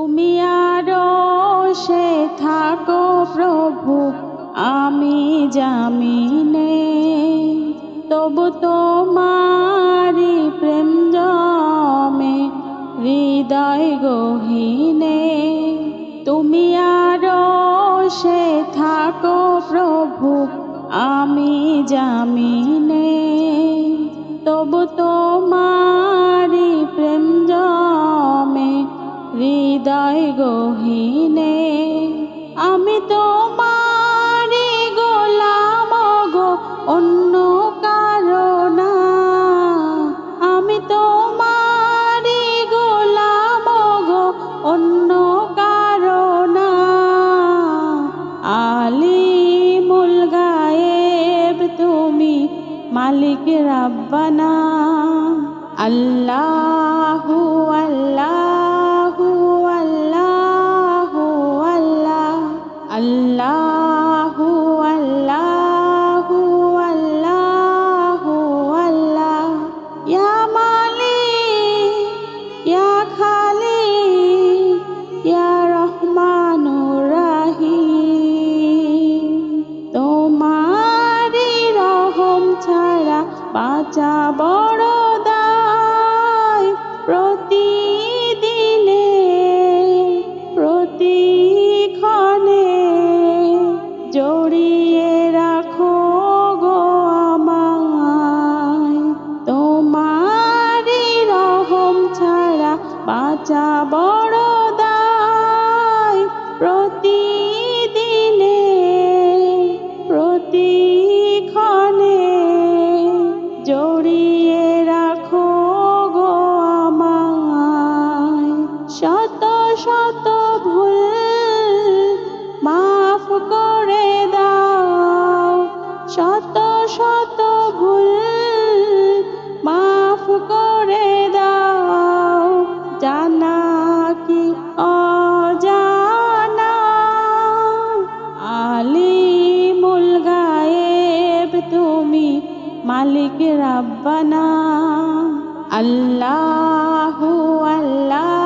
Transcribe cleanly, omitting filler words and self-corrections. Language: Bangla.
তুমি আরশে থাকো প্রভু, আমি জামিনে, তবু তোমারি প্রেম জমে হৃদয় গহীনে। তুমি আরশে থাকো প্রভু, আমি জামিনে, তবু তোমারি প্রেম জমে হৃদয় গহীনে। আমি তোমারি গোলাম গো, অন্য কারো না। আমি তোমারি গোলাম গো, অন্য কারো না। আলিমুল গায়েব তুমি, মালিক রাব্বানা। আল্লাহু আল্লাহু আল্লাহু আল্লাহ, আল্লাহু আল্লাহু আল্লাহু আল্লাহ। ইয়া মালিক ইয়া খালিক ইয়া রহমানুর রহিম। তোমারি রহম ছাড়া বাঁচা বড় দায়। প্রতিদিনে প্রতিক্ষণে জড়িয়ে রাখো গো আমায়। তোমারি রহম ছাড়া বাঁচা বড় দায়। প্রতিদিনে প্রতিক্ষণে জড়িয়ে রাখো গো আমায়। শত শত ভুল মাফ করে দাও, শত শত ভুল মাফ করে দাও। জানা কি অজানা, আলিমুল গায়েব তুমি, মালিক রাব্বানা। আল্লাহু আল্লাহ